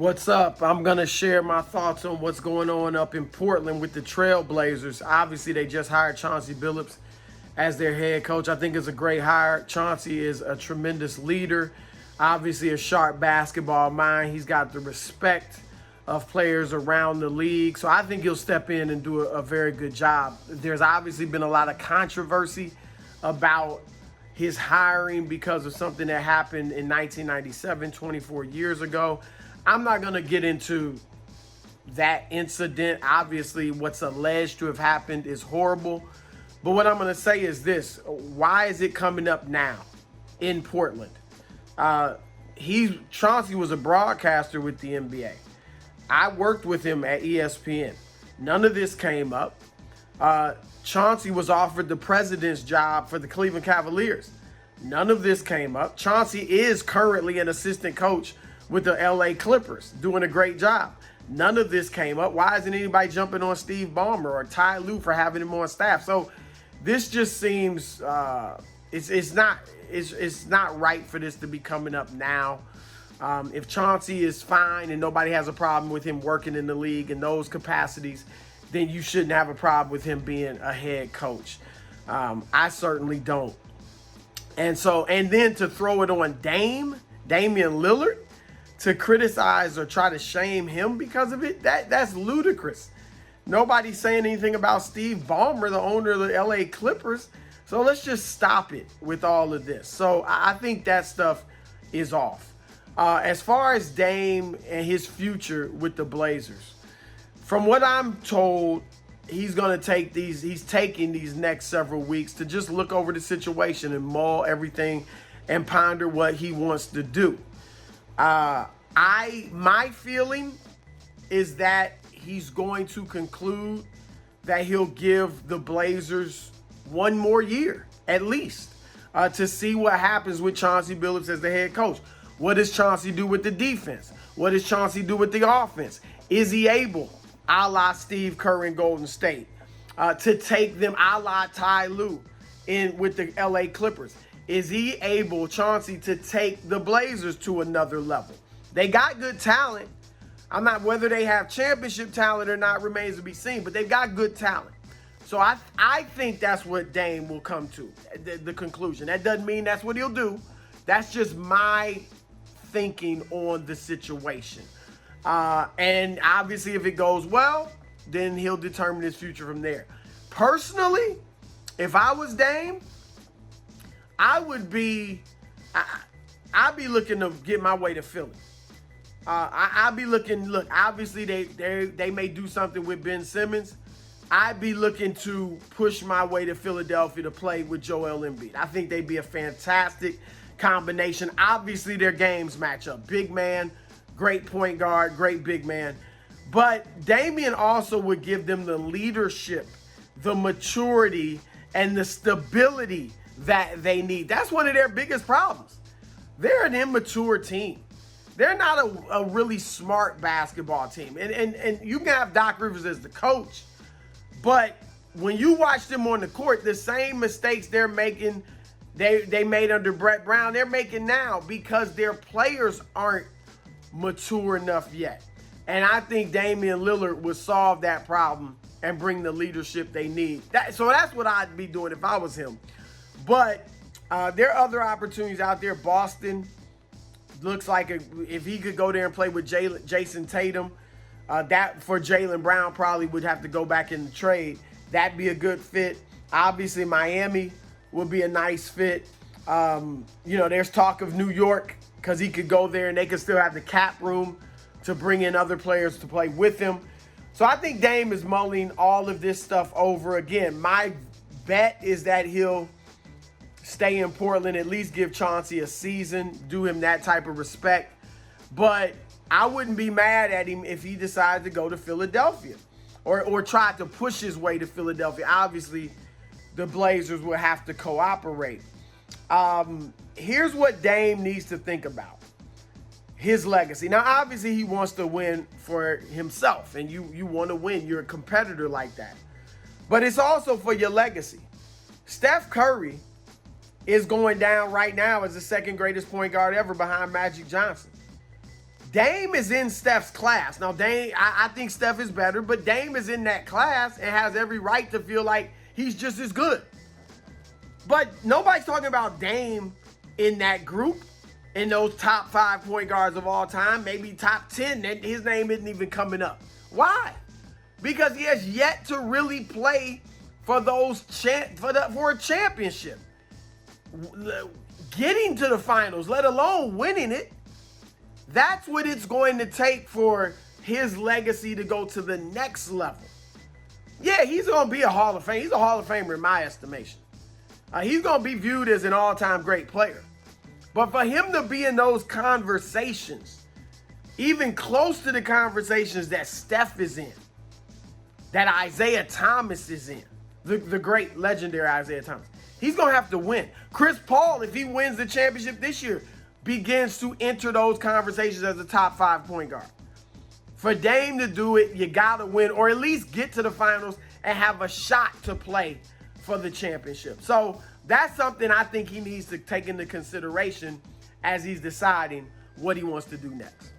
What's up? I'm going to share my thoughts on what's going on up in Portland with the Trail Blazers. Obviously, they just hired Chauncey Billups as their head coach. I think it's a great hire. Chauncey is a tremendous leader, obviously a sharp basketball mind. He's got the respect of players around the league. So I think he'll step in and do a very good job. There's obviously been a lot of controversy about his hiring because of something that happened in 1997, 24 years ago. I'm not going to get into that incident. Obviously, what's alleged to have happened is horrible. But what I'm going to say is this. Why is it coming up now in Portland? Chauncey was a broadcaster with the NBA. I worked with him at ESPN. None of this came up. Chauncey was offered the president's job for the Cleveland Cavaliers. None of this came up. Chauncey is currently an assistant coach with the LA Clippers, doing a great job. None of this came up. Why isn't anybody jumping on Steve Ballmer or Ty Lue for having him on staff? So this just seems it's not right for this to be coming up now. If Chauncey is fine and nobody has a problem with him working in the league in those capacities, then you shouldn't have a problem with him being a head coach. I certainly don't. And then to throw it on Damian Lillard, to criticize or try to shame him because of it, that's ludicrous. Nobody's saying anything about Steve Ballmer, the owner of the LA Clippers. So let's just stop it with all of this. So I think that stuff is off. As far as Dame and his future with the Blazers, from what I'm told, he's taking these next several weeks to just look over the situation and mull everything and ponder what he wants to do. My feeling is that he's going to conclude that he'll give the Blazers one more year, at least, to see what happens with Chauncey Billups as the head coach. What does Chauncey do with the defense? What does Chauncey do with the offense? Is he able, a la Steve Kerr in Golden State, to take them a la Ty Lue with the LA Clippers? Is he able, Chauncey, to take the Blazers to another level? They got good talent. Whether they have championship talent or not remains to be seen, but they've got good talent. So I think that's what Dame will come to, the conclusion. That doesn't mean that's what he'll do. That's just my thinking on the situation. And obviously, if it goes well, then he'll determine his future from there. Personally, if I was Dame, I'd be looking to get my way to Philly. I'd be looking, obviously they may do something with Ben Simmons. I'd be looking to push my way to Philadelphia to play with Joel Embiid. I think they'd be a fantastic combination. Obviously their games match up. Big man, great point guard, great big man. But Damian also would give them the leadership, the maturity, and the stability that they need. That's one of their biggest problems. They're an immature team. They're not a really smart basketball team. And you can have Doc Rivers as the coach, but when you watch them on the court, the same mistakes they're making, they made under Brett Brown, they're making now because their players aren't mature enough yet. And I think Damian Lillard would solve that problem and bring the leadership they need. So that's what I'd be doing if I was him. But there are other opportunities out there. Boston looks like if he could go there and play with Jason Tatum, that for Jaylen Brown probably would have to go back in the trade. That'd be a good fit. Obviously, Miami would be a nice fit. There's talk of New York because he could go there and they could still have the cap room to bring in other players to play with him. So I think Dame is mulling all of this stuff over. Again, my bet is that he'll stay in Portland, at least give Chauncey a season, do him that type of respect. But I wouldn't be mad at him if he decided to go to Philadelphia or try to push his way to Philadelphia. Obviously, the Blazers will have to cooperate. Here's what Dame needs to think about. His legacy. Now, obviously, he wants to win for himself, and you want to win. You're a competitor like that. But it's also for your legacy. Steph Curry is going down right now as the second greatest point guard ever behind Magic Johnson. Dame is in Steph's class. Now, Dame, I think Steph is better, but Dame is in that class and has every right to feel like he's just as good. But nobody's talking about Dame in that group, in those top 5 point guards of all time, maybe top 10. His name isn't even coming up. Why? Because he has yet to really play for for a championship. Getting to the finals, let alone winning it, that's what it's going to take for his legacy to go to the next level. Yeah, he's going to be a Hall of Fame. He's a Hall of Famer in my estimation. He's going to be viewed as an all-time great player. But for him to be in those conversations, even close to the conversations that Steph is in, that Isaiah Thomas is in, the great legendary Isaiah Thomas, he's going to have to win. Chris Paul, if he wins the championship this year, begins to enter those conversations as a top 5 point guard. For Dame to do it, you got to win, or at least get to the finals and have a shot to play for the championship. So that's something I think he needs to take into consideration as he's deciding what he wants to do next.